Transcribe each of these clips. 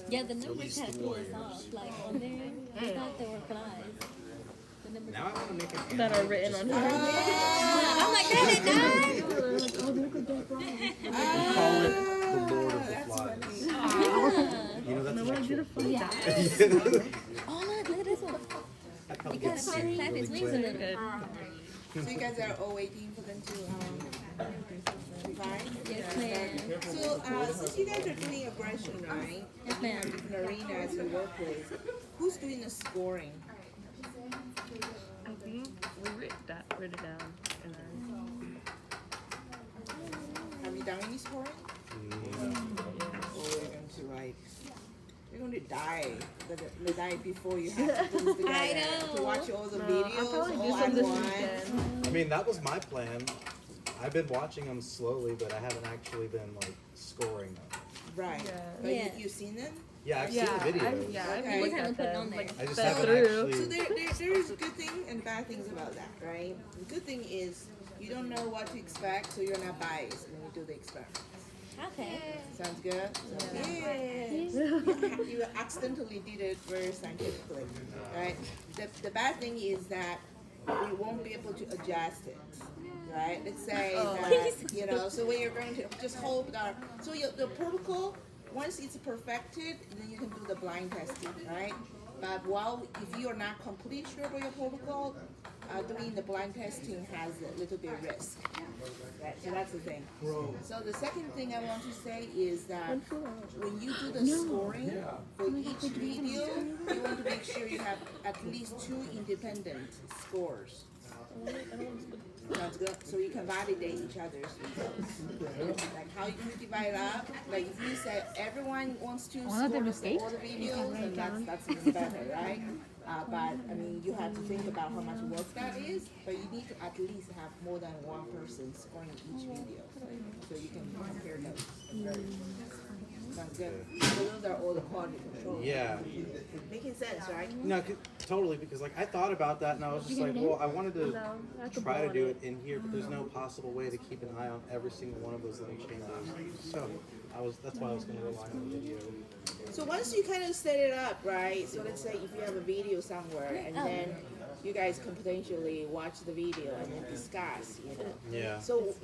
Yeah, the numbers Release had the threw us warriors. off. Like on there, we thought there were flies. The numbers. Now I want to make an That are animal written just on for here. I'm like, that it died. call it the Lord of the Flies. You know that's an actual Yeah. Oh look at this one. I probably It get kind of sued clap really its wings a quick. little. Good. So you guys are all waiting for them to revive? Yes, ma'am. So since you guys are doing aggression, right? Yes, ma'am. Different arenas you work with. Who's doing the scoring? I think we wrote it down in our. Have you done any scoring? No. Or we're going to like, you're going to die the night before you have to put this together. I know. To watch all the I'll videos probably do all some at this once. weekend. I mean, that was my plan. I've been watching them slowly, but I haven't actually been like scoring them. Right. Yeah. But Yeah. you've seen them? Yeah, I've seen the videos. Okay. We haven't put it on there. I just fed haven't through. So actually. there is good things and bad things about that, right? The good thing is you don't know what to expect, so you're not biased when you do the experiment. Okay. Sounds good? Yeah. You accidentally did it very scientifically, right? The bad thing is that we won't be able to adjust it, right? Let's say that, you know, so when you're going to just hold our, so the protocol, once it's perfected, then you can do the blind testing, right? But if you are not completely sure about your protocol, doing the blind testing has a little bit of risk. Right? So that's the thing. So the second thing I want to say is that when you do the scoring for each video, you want to make sure you have at least 2 independent scores. Sounds good. So you can validate each other's results. Like how you divide up. Like if you say everyone wants to score all the videos, then that's even better, right? But I mean, you have to think about how much work that is. But you need to at least have more than one person scoring each video, so you can compare those. Sounds good. So those are all the quality control. Yeah. Making sense, right? No, totally. Because like I thought about that, and I was just like, well, I wanted to try to do it in here, but there's no possible way to keep an eye on every single one of those little changes. So that's why I was going to rely on the video. So once you kind of set it up, right? So let's say if you have a video somewhere, and then you guys can potentially watch the video and then discuss, you know. Yeah. So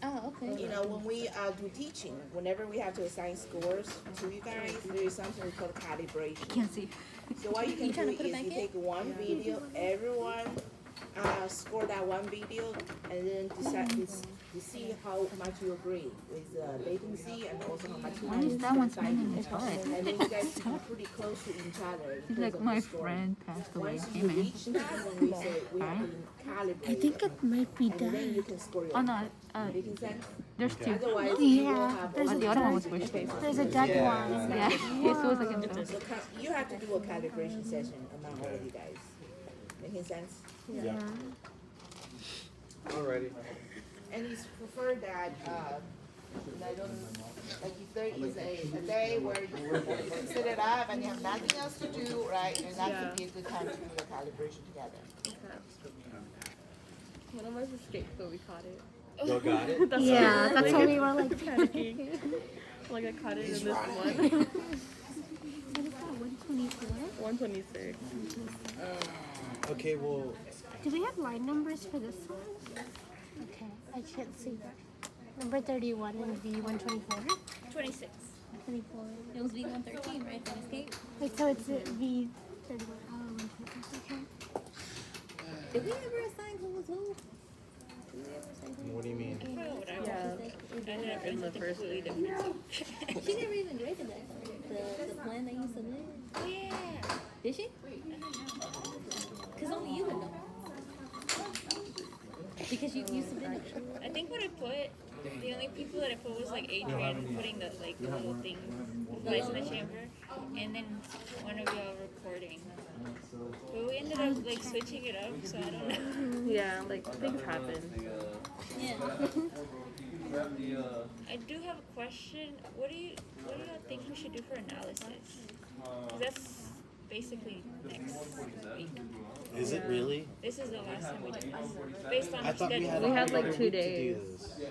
Oh, okay. you know, when we do teaching, whenever we have to assign scores to you guys, there is something we call calibration. Can't see. So what you can do trying to put it is back you in? take one video, everyone score that one video, and then decide to see how much you agree with latency and also how much you Why is that one spinning and his head? then you guys can be pretty close to each other. He's like my friend passed away. Once you Amen. reach that, then we say we have to calibrate. I think it might be and then you can score your Oh no, making sense. there's two. Otherwise, you will have there's all the the other one was pushed. There's a dead one. Yeah, it was like a So you have to do a calibration session among all of you guys. Making sense? Yeah. Alrighty. And it's preferred that, I don't, like if there is a day where you set it up and you have nothing else to do, right? And that could be a good time to do the calibration together. One of us escaped, but we caught it. Y'all got it? Yeah, that's why we were like Panicking. Like I caught it in this one. What is that? 124. 126. Okay, well, Do we have line numbers for this one? Okay, I can't see that. Number 31 and V124. 26. 24. It was V113, right? That escape. Wait, so it's V31. Oh, 124. Did we ever assign who was who? Did we ever assign who? what do you mean? Yeah. In the first one. She never even graded that. The plan that you submitted. Oh, yeah. Did she? Because only you would know. Because you submitted it. I think what I put, the only people that I put was like Adrian putting the little thing, lights in the chamber, and then one of y'all recording. But we ended up like switching it up, so I don't know. Yeah, like things happen. Yeah. I do have a question. What do y'all think we should do for analysis? 'Cause that's basically next week. Is it really? This is the last time we did this. Based on I thought we schedule. had We had, like, another 2 week to do days. this.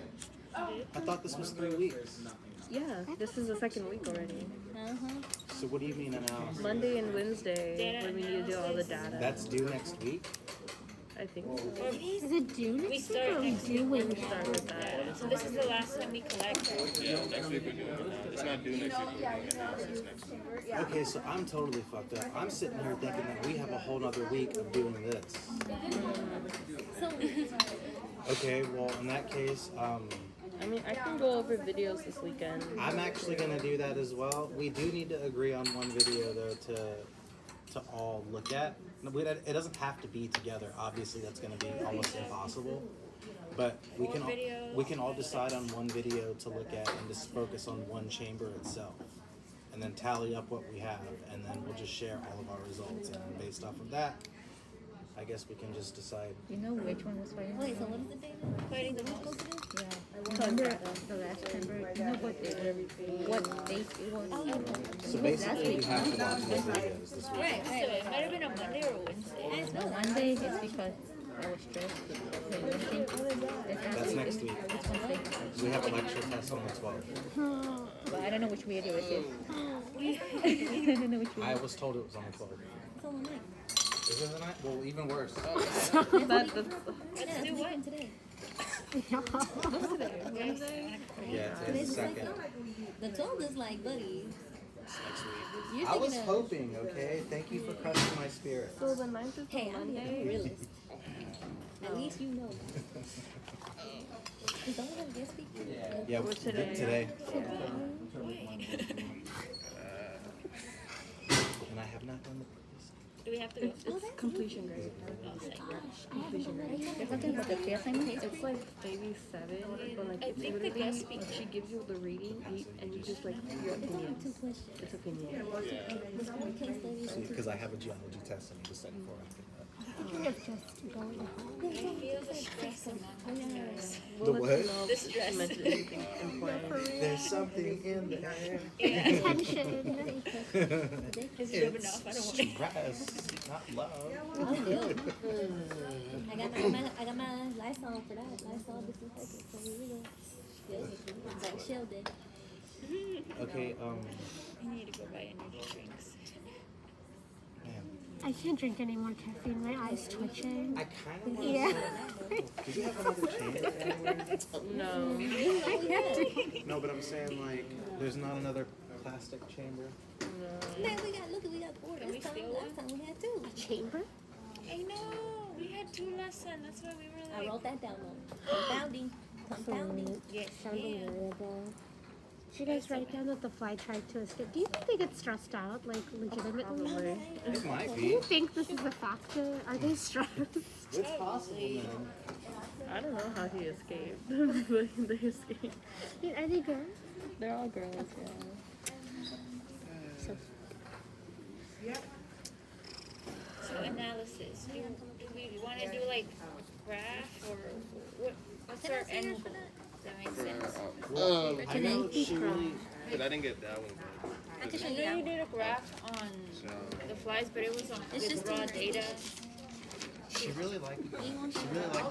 I thought this was 3 weeks. Yeah, this is the second week already. So what do you mean analysis? Monday and Wednesday, when we need to do all the data. That's due next week? I think so. Is it due We next week start or next due week. when? Start with that. So this is the last time we collect. Yeah, next week we're doing it. It's not due next week. We're doing analysis next week. Okay, so I'm totally fucked up. I'm sitting here thinking that we have a whole nother week of doing this. So, Okay, well in that case, I mean, I can go over videos this weekend. I'm actually gonna do that as well. We do need to agree on one video though to all look at. It doesn't have to be together. Obviously, that's gonna be almost impossible. But we can all decide on one video to look at and just focus on one chamber itself, and then tally up what we have, and then we'll just share all of our results. And based off of that, I guess we can just decide. you know which one was fighting? Wait, so what is the date? Fighting the most. Remember the last chamber? You know what date it was? So basically, we have to watch more videos this week. Right, So it might have been a Monday or a Wednesday. No, Monday is because I was stressed. Okay, Wednesday. That's next week. It's Wednesday. We have a lecture test on the 12th. But I don't know which video it is. I don't know which I video. was told it was on the 12th. So am I. Is it the night? Well, even worse. Let's Yeah, do it's what? weekend today. Wednesday. Yeah, today's the second. The 12th is like, buddy. You're I was thinking of, hoping, okay? Thank you for crushing my spirit. So the 9th is hey, the I'm Monday. a realist. At least you know. Is that what I guess speaking? Yeah, today. And I have not done the Do we have to go? It's completion grade. Completion grade. They're talking about the pre assignment. It's like maybe 7, but like I it's think the literally, guest speaker. she gives you the reading and you just like your opinions. Two questions. It's opinion. This one case study. because I have a geology test I need to study for. Kind of just going home. I feel the stress among us guys. The what? The stress. Mention anything important. There's something in the air. Attention. It's rubbing off. I don't want to. Stress, not love. Oh, still. I got my Lysol for that. Lysol disinfectant. So here we go. Good. Like Shell did. Okay, I need to go buy energy drinks. man, I can't drink any more caffeine. My eyes twitching. I kind of want Yeah. Do you have another chamber anywhere? No. No, but I'm saying like, there's not another plastic chamber. Man, we got 4 Can we this time. steal Last time we had 2. Chamber? I know. We had 2 lessons. That's why we were I like. wrote that down though. Compounding. Yes, Sounding yeah. variable. Did you guys write down that the fly tried to escape? Do you think they get stressed out, like legitimately? Probably. It might Do be. you think this is a factor? Are they stressed? It's possible, man. I don't know how he escaped. But they escaped. Dude, are they girls? They're all girls, yeah. So So analysis. Do we want to do like graph or what's our end goal? Does that make sense? Well, I know she really. But I didn't get that one. I can show I you know that you one. did a graph on the flies, but it was on It's with just raw in- data. She really liked the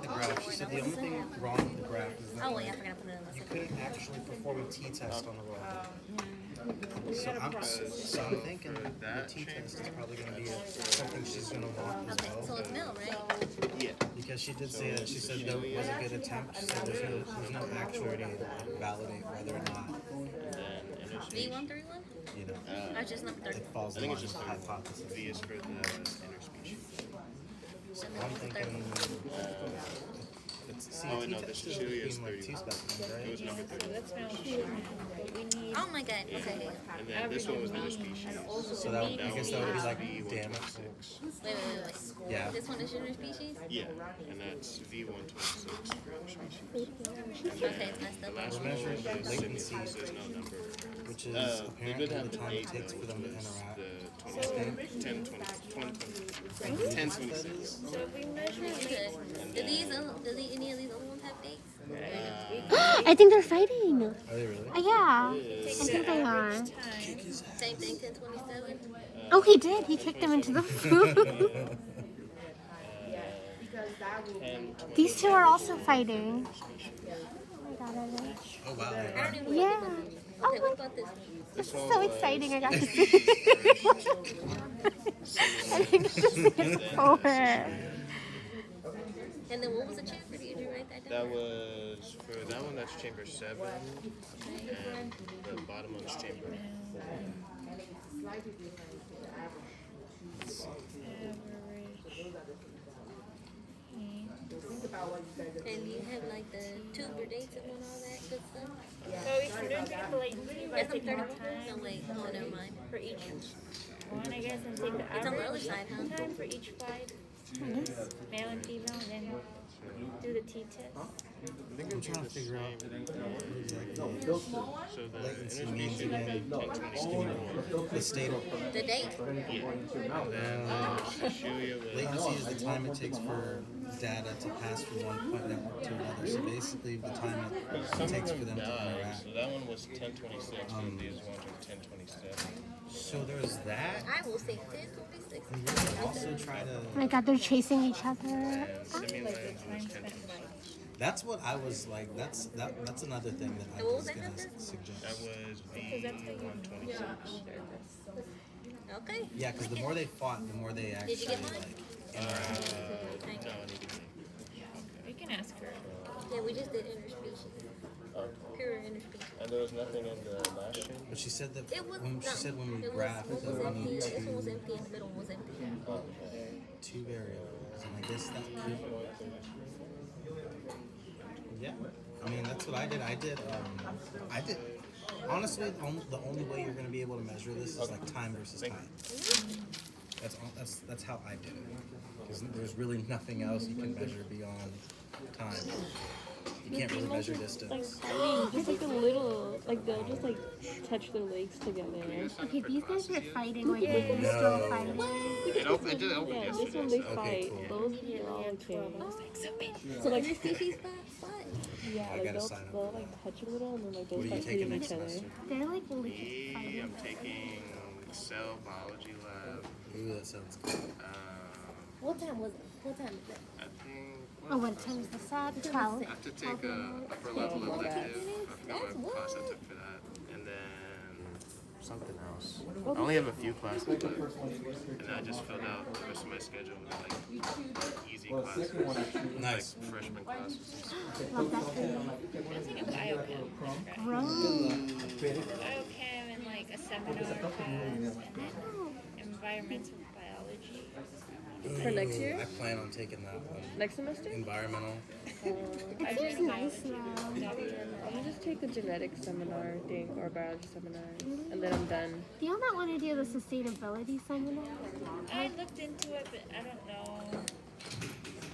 graph. She said the only thing wrong with the graph is that Oh, like, wait, I forgot to put it in the you second. couldn't actually perform a t-test on the roll. So I'm thinking the t-test is probably going to be something she's going to want as So well. it's male, right? Yeah. Because she did say that. She said that it was a good attempt. She said there's no actual data to validate whether or not, V131? you know, Or just number 30? it falls I think along it's the just hypothesis. V is for the interspecies. So I'm number 30. thinking see, Oh, a no, t-test this is Chile is between like 2 specimens, It was right? number So 30. that's malnutrition. But we need Oh my god. Okay. And then this one was interspecies. So that would, I guess that would be like V126. damage. Wait. Yeah. This one is interspecies? Yeah, and that's V126 for interspecies. Okay, it's messed The up. last We're one measuring is latency, there's no number. which is They did apparently have the the time date it takes though, for them to was interact. the 1026. So if we measure Okay. Do any of these other ones have dates? I think they're fighting. Are they really? Yeah, I think they are. time. Same thing, 1027. Oh, he did. He kicked them into the food. These two are also fighting. Oh my god, I know. Oh wow. I don't even know Yeah. what they Oh what about this one? This is one so was exciting. I got to see it. I think it's just for her. And then what was the chamber? Did you write that down? That was for that one. That's chamber 7, and the bottom one's chamber 4. And you have like the tuber dates and all that good stuff? So if you're doing people like That's take on more 31? time No, wait. Oh, never mind. for each one, I guess, and take the It's on the other average side, huh? time for each flight, male and female, and then do the T-test. I'm trying to figure out exactly So the latency interview means should be again. 1024. The state of The date? Shuya was latency is the time it takes for data to pass from one point network to another. So basically, the time it takes for them to died. interact. So that one was 1026, but these ones are 1027. So there's that. I will say 1026. And you can also try to. Oh my god, they're chasing each other. And Simulans was 1026. That's what I was like. That's another thing that I And what was was that gonna number? That suggest. was V126. Okay. Yeah, because the more they fought, the more they actually Did you get mine? like. No, I need to You can ask her. Yeah, we just did interspecies. Pure interspecies. And there was nothing in the last chamber? But she said that It was when no, she said when we it graphed was that we empty. need This one was two empty and the middle one was empty. two variables, and I guess that could. Yeah, I mean that's what I did. I did. Honestly, the only way you're going to be able to measure this is like time versus time. That's how I did it. Because there's really nothing else you can measure beyond time. You can't really measure distance. Just like a little, like they'll just like touch their legs together. Okay, these guys are fighting like we're still No. fighting. It opened Yeah, this yesterday. one they So. fight. cool. Those are all okay. So like, Interspecies spot? yeah, I like gotta they'll, sign up. they'll like touch a little and then like What they'll are you start taking hitting next each other. semester? They're like legit fighting. I'm taking cell biology lab. Ooh, that sounds good. What time was it? What time is it? I think. Oh, what time is this at? 12. I have to take a upper level elective. I forgot what class I took for that. And then something else. I only have a few classes left. And I just filled out the rest of my schedule with like easy classes. Nice. Like freshman classes. Love that for you. I'm taking biochem. Bro. Biochem and like a seminar class, and then environmental biology. For next year? I plan on taking that one. Next semester? Environmental. It seems nice though. I'm gonna just take the genetics seminar thing or biology seminar, and then I'm done. Do y'all not want to do the sustainability seminar? I looked into it, but I don't know.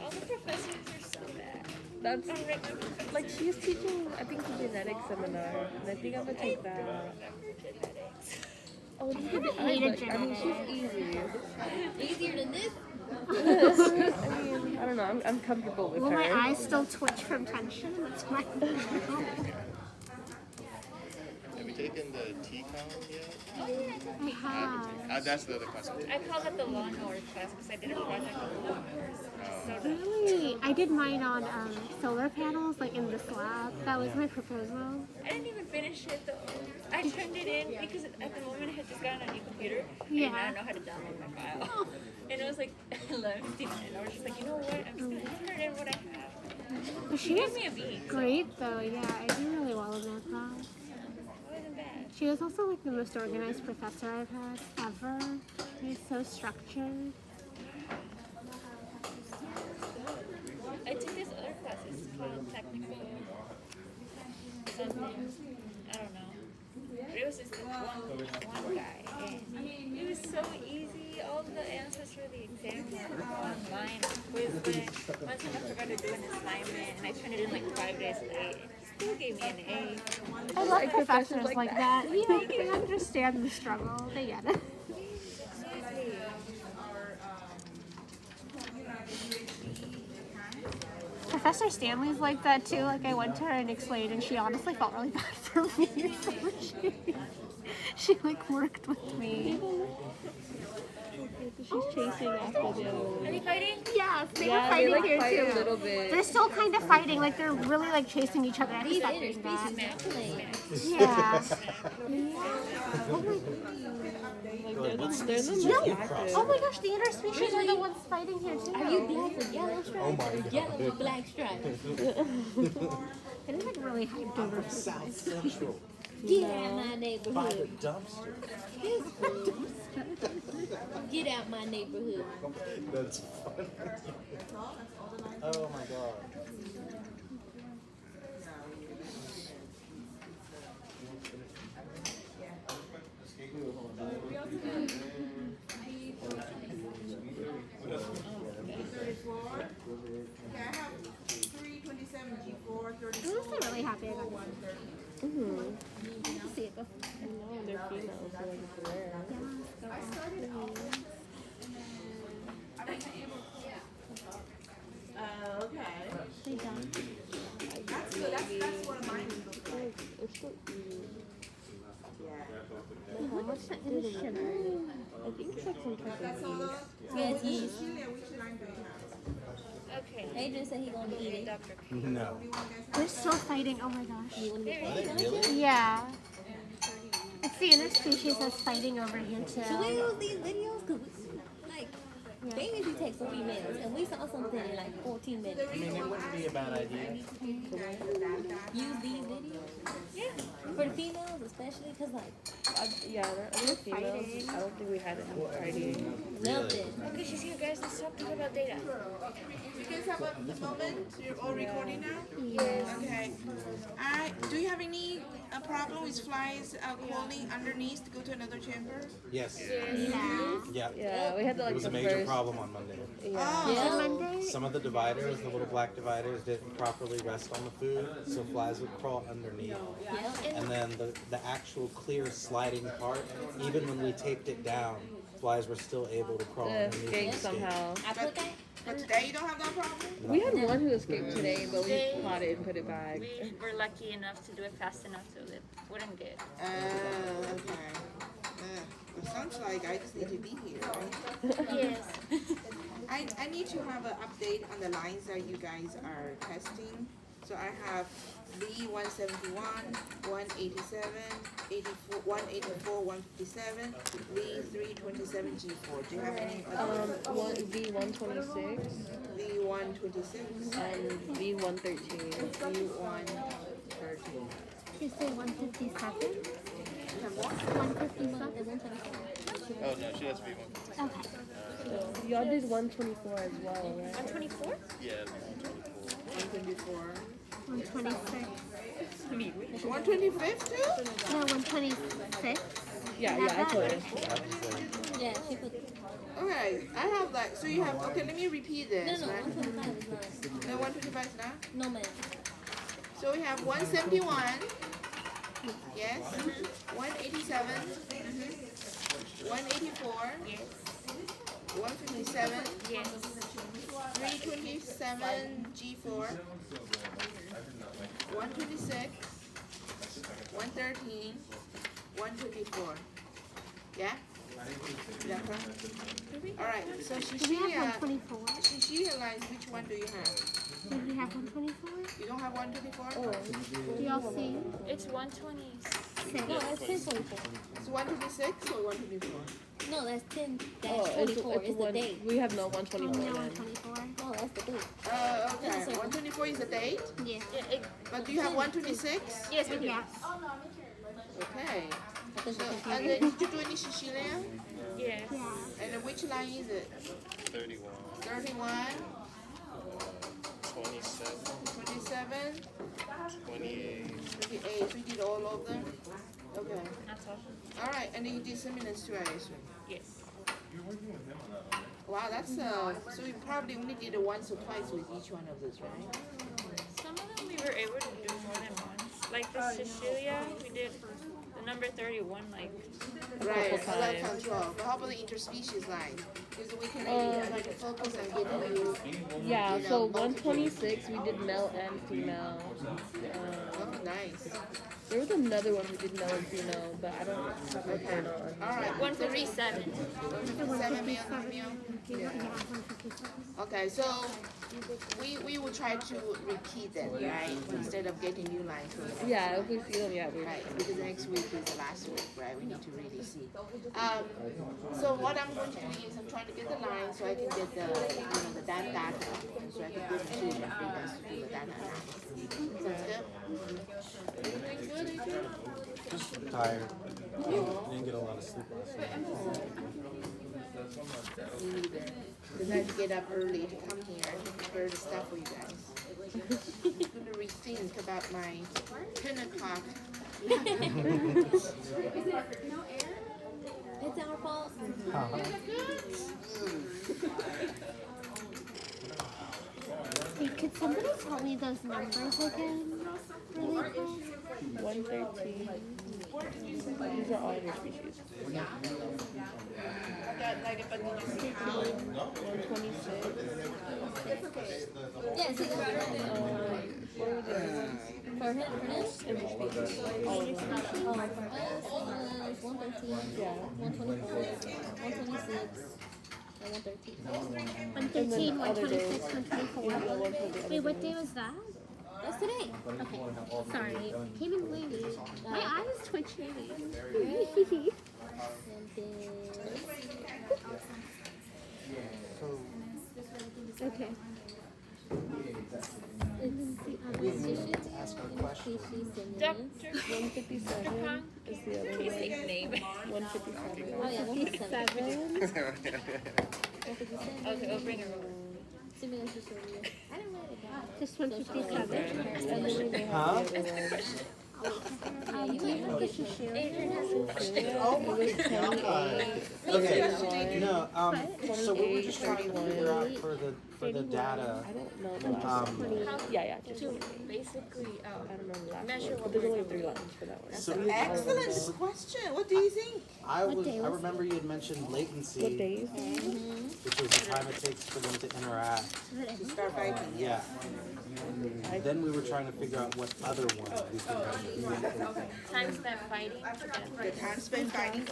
All the professors are so bad. That's I'll write my professor. like she's teaching, I think, the genetics seminar, and I think I'm gonna take that. Remember genetics. Oh, I hated I mean, genetics. she's easy. Easier than this? I mean, I don't know. I'm comfortable with Will my her. eyes still twitch from tension? That's my Have you taken the TCOM yet? I have. That's the other class I'm taking. I call it the lawnmower class because I did a project on lawnmowers. So Really? I did mine on solar panels, like in this lab. That was my proposal. I didn't even finish it though. I turned it in because at the moment I had just gotten a new computer Yeah. and I don't know how to download my file. And it was like 11:59 and I was just like, you know what? I'm just gonna turn in what I have. But she Give was me a B. great though. Yeah, I did really well in that class. It wasn't bad. She was also like the most organized professor I've had ever. She was so structured. I took this other class. It's called technical something. I don't know. But it was just this one guy. And it was so easy. All the answers for the exam were online. Quizlet. One time I forgot to do an assignment and I turned it in like 5 days late. It still gave me an A. I love professors like that. Yeah, they understand the struggle. They get it. Professor Stanley's like that too. Like I went to her and explained, and she honestly felt really bad for for me. So she like worked with me. She's chasing after the other one. Are they fighting? Yes, they were Yeah, they fighting like here fight too. a little bit. They're still kind of fighting, like they're really like chasing each other. I These stop doing interspecies that. matching. Yeah. Oh my, They're the no. most active. Oh my gosh, the interspecies are the ones fighting here too. Are you black with yellow stripes or yellow with black stripes? It is like really hyped over for South Central Get out my by the neighborhood. dumpster. Get out my neighborhood. That's funny. Oh my god. Okay, I have 327 G4, I'm 34. honestly really happy I got one. See it go. I know, they're females, so like it's rare. Okay. They done. That's good. That's one of mine. It's so cute. How much is sugar? I think it's like some type That's of all yeast. of Yes, yes. Cecilia, which line do you have? Okay. Adrian said he gonna eat it. Dr. No. They're still fighting. Oh my gosh. You wanna be Are they really? Yeah. It's the interspecies that's fighting over here too. Should we use these videos? Cause like, they usually take for females, and we saw something in like 14 minutes. I mean, it wouldn't be a bad idea. Use these videos? Yeah. For the females especially, cause like, Yeah, they're females. I don't think we had any fighting. nothing. Okay, she's here, guys. Let's talk to her about data. You guys have a moment? You're all recording now? Yes. Okay. Do you have any problem with flies crawling underneath to go to another chamber? Yes. Yeah. Yeah. Yeah, we had to It like was a the major first. problem on Monday. Yeah. Yeah. Monday? Some of the dividers, the little black dividers, didn't properly rest on the food, so flies would crawl underneath. Yeah. And then the actual clear sliding part, even when we taped it down, flies were still able to crawl To underneath escape the skin. somehow. I put that. But today you don't have that problem? We had one who escaped today, but we caught it and put it back. We were lucky enough to do it fast enough so it wouldn't get. Okay. It sounds like I just need to be here, right? Yes. I need to have an update on the lines that you guys are testing. So I have B171, 187, 84, 184, 157, B327G4. Do you have any other? One V126 B126, and V113. B113. You say 157? You have more? 157? Oh no, she has to be one. Okay. Y'all did 124 as well, right? 124? Yeah, 124. 126. 125 too? No, 126. Yeah, I told her. Yeah, she put. Okay, I have like, so you have, okay, let me repeat No, this, no, right? 125 is not. No, 125 is not? No, ma'am. So we have 171, yes, 187, 184, Yes. 157, Yes. 327 G4, 126, 113, 124. Yeah? Is that correct? Alright, so Do we have Cecilia, 124? Cecilia lines, which one do you have? Do we have 124? You don't have 124? Do y'all see? It's 126. No, that's 1024. It's 126 or 124? No, that's 10 Oh, 24 is the one, date. we have no 124 No, then. 124. No, that's the date. Okay, 124 is the date, Yeah. but do you have 126? Yes, we do. Yes. Okay. I think So, it's and then did you do any Cecilia? Yes. Yeah. And then which line is it? 31, 31, 27, 27, 28. 28. We did all of them? Okay. That's all. All right, and then you did seminars too, I assume. Yes. Wow, that's so you probably only did it once or twice with each one of those, right? Some of them we were able to do more than once. Like the Cecilia, we did the number 31 like Right, couple 11 times. times 12. But how about the interspecies line? Because we can like focus on getting you. Yeah, You so know, 126 we did male and female. Oh, nice. There was another one who did male and female, but I don't have my phone on. Alright, 157. 157 male, female. Okay, so we will try to repeat them, right? Instead of getting new lines. Yeah, if we see them, yeah, we Right, because next week is the last week, right? We need to really see. So what I'm going to do is I'm trying to get the line so I can get the the data, so I can put it to you guys to do the data analysis. Sounds good? Everything good? Are you good? Just tired. Didn't get a lot of sleep last night. Me neither. Because I had to get up early to come here and prepare the stuff for you guys. I'm going to rethink about my 10 o'clock. It's our fault. Hey, could somebody tell me those numbers again? Really quick? 113. These are all of your species. 126. Yeah, see, What were the other ones? for him, All of them. for us, it was 113, Yeah. 124, 126, and 113. 113, other days. 126, 124. Yeah, the one for the other Wait, what days. day was that? That's today. Okay. Sorry. Came in late. My eyes twitching. And then, Okay. Ask her a question. Dr. 157 is the other His one. nickname. 157. oh yeah, 157. 7. Okay, we'll bring her over. Send me a picture of you. I didn't write it down. Just 157. And then we may have Huh? the other one. Yeah, you might have to share. Adrian has a question. Oh my god. Okay, no, so we were just trying to figure out for the data. I don't know the last one. Yeah, just 28. Basically, I don't remember the last measure one. what But there's we're only doing. 3 lines for that one. So Excellent question. What do you think? I remember you had mentioned latency, What days? which was the time it takes for them to interact. To start fighting. Yeah. And then we were trying to figure out what other one we could measure. Time spent fighting. The time spent fighting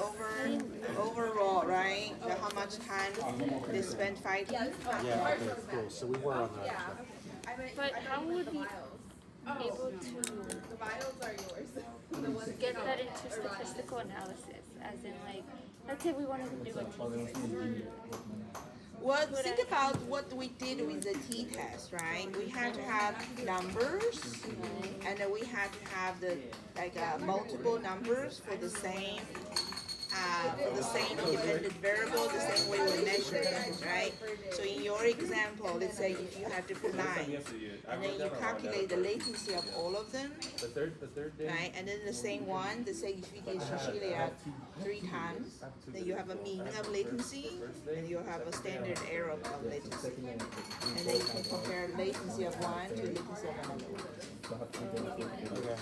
overall, right? How much time they spent fighting. Yeah, okay, cool. So we were on the right track. But how would we able to get that into statistical analysis? As in, like, let's say we wanted to do a t-test. Well, think about what we did with the t-test, right? We had to have numbers, and then we had to have the multiple numbers for the same independent variable, the same way we measure it, right? So in your example, let's say if you have different lines, and then you calculate the latency of all of them, right? And then the same one, let's say if you did Cecilia 3 times, then you have a mean of latency, and you have a standard error of latency. And then you can compare latency of one to latency of another one. Okay.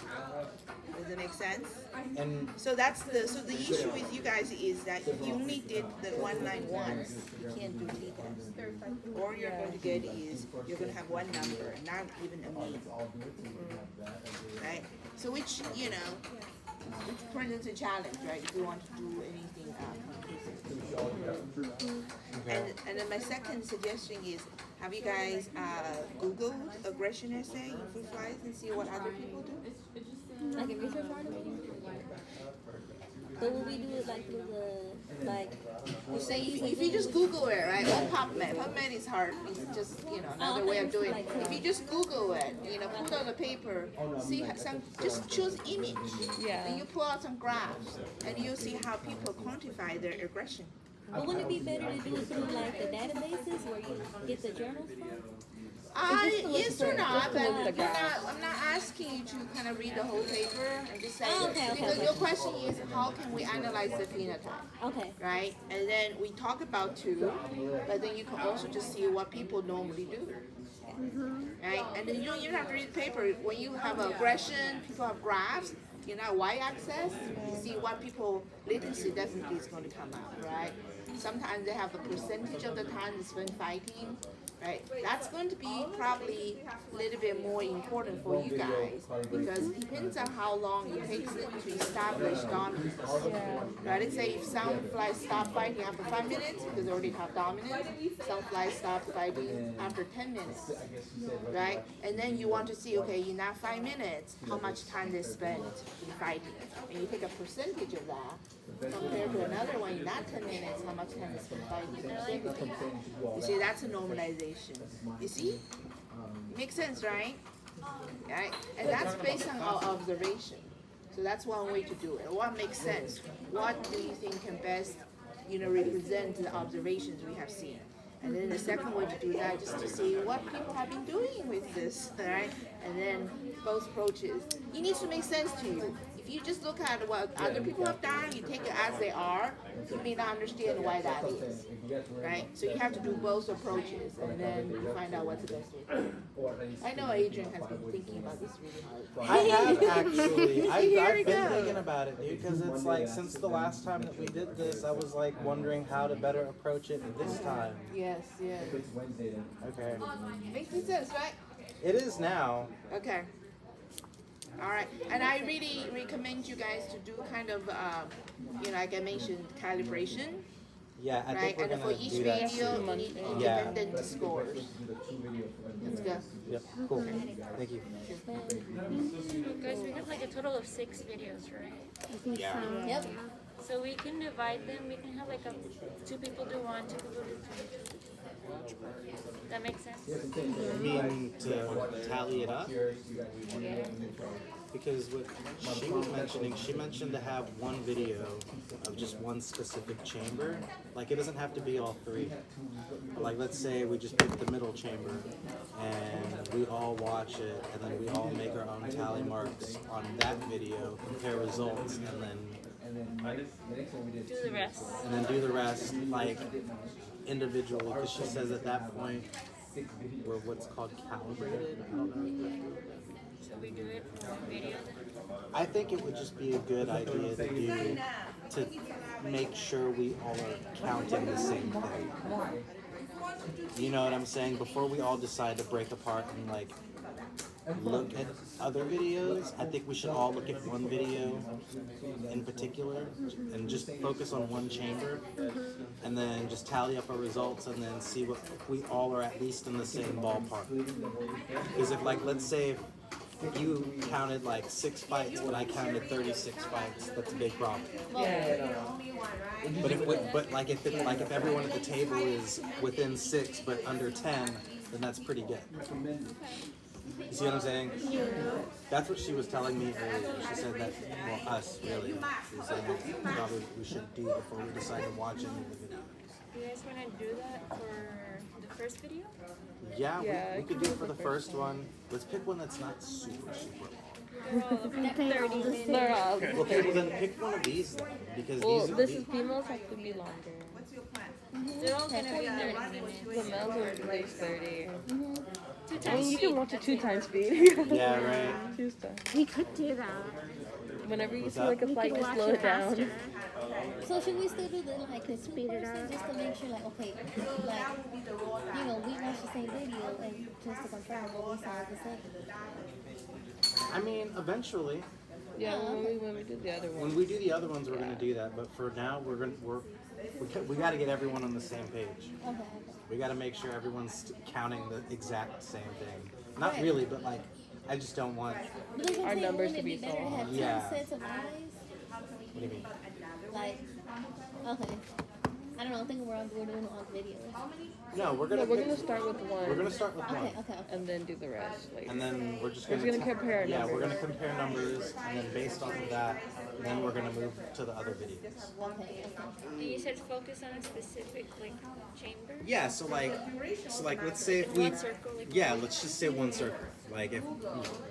Does it make sense? And So so the issue with you guys is that if you only did the one line once, you can't do t-test. All you're going to get is you're going to have one number and not even a mean. Right? So which, it presents a challenge, right? If you want to do anything and then my second suggestion is, have you guys Googled aggression essay in Food Flies and see what other people do? Like a research article? So will we do it like through Say if you just Google it, right? Or PubMed. PubMed is hard. It's just another way of doing it. If you just Google it, put on the paper, see just choose image. Yeah. And you pull out some graphs, and you see how people quantify their aggression. But wouldn't it be better to do it through like the databases where you get the journals from? Yes or not, but I'm not asking you to kind of read the whole paper and just say, because your question is, how can we analyze the phenotype? Okay. Right? And then we talk about 2, but then you can also just see what people normally do. Right? And then you don't even have to read the paper. When you have aggression, people have graphs, y-axis, you see what people, latency definitely is going to come out, right? Sometimes they have a percentage of the time they spend fighting, right? That's going to be probably a little bit more important for you guys because it depends on how long it takes it to establish dominance. Right? Let's say if some flies stop fighting after 5 minutes because they already have dominance, some flies stop fighting after 10 minutes, right? And then you want to see, okay, in that 5 minutes, how much time they spent in fighting. And you take a percentage of that compared to another one in that 10 minutes, how much time they spent fighting. You see, that's a normalization. You see? Makes sense, right? Right? And that's based on our observation. So that's one way to do it. What makes sense? What do you think can best, represent the observations we have seen? And then the second way to do that is to see what people have been doing with this, right? And then both approaches. It needs to make sense to you. If you just look at what other people have done, you take it as they are, you may not understand why that is, right? So you have to do both approaches, and then you find out what's the best way. I know Adrian has been thinking about this really hard. I have actually. I've been thinking about it, dude, because it's like since the last time that we did this, I was like wondering how to better approach it this time. Yes, yes. Okay. Makes sense, right? It is now. Okay. All right, and I really recommend you guys to do kind of, like I mentioned, calibration, Yeah, I right? think we're And for gonna each do that video, too. you need Yeah. independent scores. Let's go. Yep. Cool. Thank you. Guys, we have like a total of 6 videos, right? I think Yeah. so. Yep. So we can divide them. We can have like 2 people do 1, 2 people do 2. That makes sense? You mean to tally it up? Yeah. Because what she was mentioning, she mentioned to have one video of just one specific chamber. Like it doesn't have to be all 3. Like let's say we just pick the middle chamber and we all watch it and then we all make our own tally marks on that video, compare results, and then Do the rest. do the rest like individually. Because she says at that point we're what's called calibrated. I don't know. So we do it for 1 video. I think it would just be a good idea to make sure we all are counting the same thing. You know what I'm saying? Before we all decide to break apart and like look at other videos, I think we should all look at one video in particular and just focus on one chamber and then just tally up our results and then see if we all are at least in the same ballpark. Because if like, let's say if you counted like 6 fights, but I counted 36 fights, that's a big problem. But if everyone at the table is within 6 but under 10, then that's pretty good. You see what I'm saying? That's what she was telling me earlier. She said that, well, us really. She was saying that probably we should do before we decide to watch any of the videos. Do you guys want to do that for the first video? Yeah, we could do it for the first one. Let's pick one that's not super long. They're all 30 minutes. They're all Well, then pick one of these then, because well, these this is females have to be longer. They're all going to be 30 minutes. The males are at least 30. 2 I times mean, you speed. can watch it 2 times speed. Yeah, right. Choose that. We could do that. Whenever you What's see that? like a We flight, could just watch slow it it down. faster. So should we still do the like the Speed it person up. just to make sure like okay, like we watched the same video and just to confirm what we saw is the same. I mean, eventually, Yeah, when we do the other one. when we do the other ones, we're gonna do that. But for now, we got to get everyone on the same page. Okay. We got to make sure everyone's counting the exact same thing. Not really, but like, I just don't want. But that's what I'm Our saying, numbers wouldn't to it be better to so have 10 Yeah. sets of eyes? What do you mean? Like, okay. I don't know. I'm thinking we're doing all the videos. No, we're No, gonna. we're gonna start with one. We're gonna start with one. Okay. and then do the rest later. And then we're just We're gonna, just gonna compare our Yeah, we're numbers. gonna compare numbers, and then based off of that, then we're gonna move to the other videos. Okay. And you said focus on a specific like chamber? Yeah, so like let's say if we, One circle, like yeah, let's just say one circle. Like if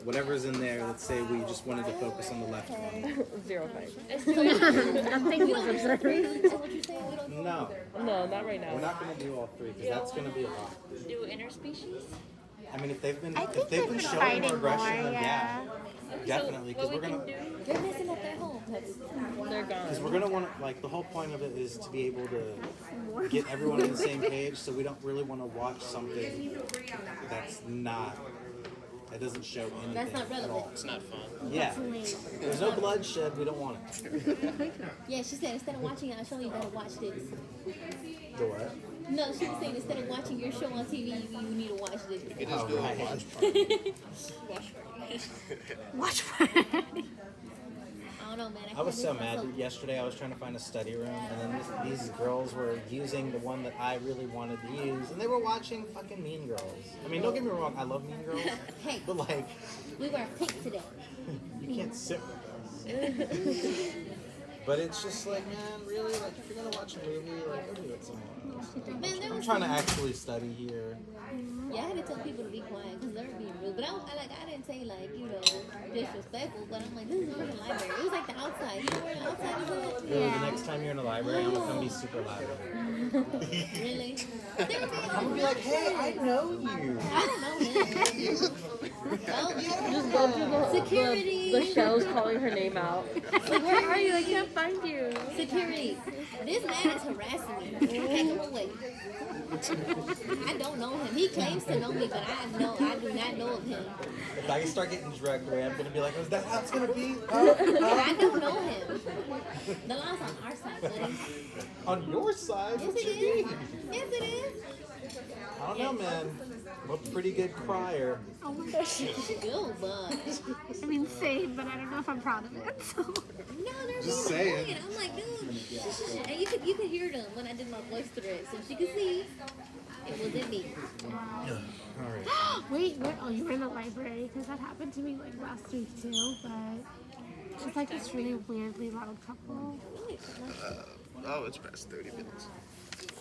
whatever's in there, let's say we just wanted to focus on the left one. 0 fight. Let's do it. Nothing was observed. That's what you're saying? We don't do No, No, not right we're now. not gonna do all 3 because that's gonna be a lot. Do interspecies? I mean, if they've been I think showing fighting more aggression, more, then yeah, definitely. So Because what we're we gonna. can do, They're messing up their home. They're they're gone. Because we're gonna want to, like, the whole point of it is to be able to get everyone on the same page. So we don't really want to watch something that's not, that doesn't show anything. That's not at relevant. all. It's not fun. Yeah. Wait. There's no bloodshed. We don't want it. Yeah, she said instead of watching it, I'll show you how to watch this. The what? No, she was saying instead of watching your show on TV, you need to watch this. You just do a right. watch party. Watch party. I don't know, man. I was so can't do mad myself. that yesterday I was trying to find a study room, and then these girls were using the one that I really wanted to use, and they were watching fucking Mean Girls. I mean, don't get me wrong, I love Mean Girls, Hey, but like, we wear pink today. you can't sit with us. But it's just like, man, really, like, if you're gonna watch a movie, like, go do it somewhere else. Man, there I'm was trying to actually study here. Yeah, I had to tell people to be quiet because they were being rude. But I didn't say like, you know, disrespectful. But I'm like, this is the library. It was like the outside. You know where the outside is at? Really, the next time you're in a library, I'm gonna come be super loud. Really? They were being I'm gonna be like, hey, I know you. I don't know him. Just go through Security. the shelves calling her name out. Like, where are you? I can't find you. Security. This man is harassing me. Take him away. I don't know him. He claims to know me, but I do not know of him. If I start getting dragged away, I'm gonna be like, is that how it's gonna be? I don't know him. The law's on our side, buddy. On your side? Yes, What it you is. mean? Yes, it is. I don't know, man. I'm a pretty good crier. Oh my gosh. Go, bud. I mean, same, but I don't know if I'm proud of it. So. No, they're Just being saying. quiet. I'm like, dude, shh, shh, shh. And you could hear them when I did my voice thread, so she could see it wasn't me. Alright. Wait, oh, you were in the library because that happened to me like last week too. But it's like this really weirdly loud couple. Oh, it's past 30 minutes.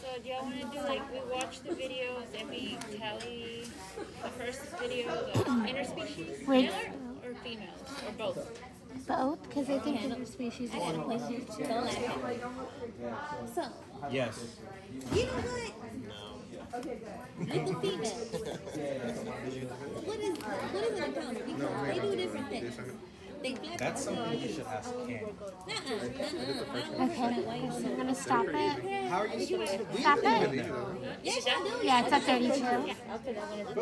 So do y'all want to do like we watch the videos and we tally the first video, the interspecies, Wait. male or females or both? Both, because I think interspecies I got a is question. Don't laugh at me. So, Yes. you know what? With the females, what is an encounter? Because they do different things. They flap That's their something wings. you should ask Cam. I don't want Okay, to. Why you so I'm gonna stop it. How are you supposed to Stop it. do that? Yes, I do. Yeah, it's at 32. I'll put that one as a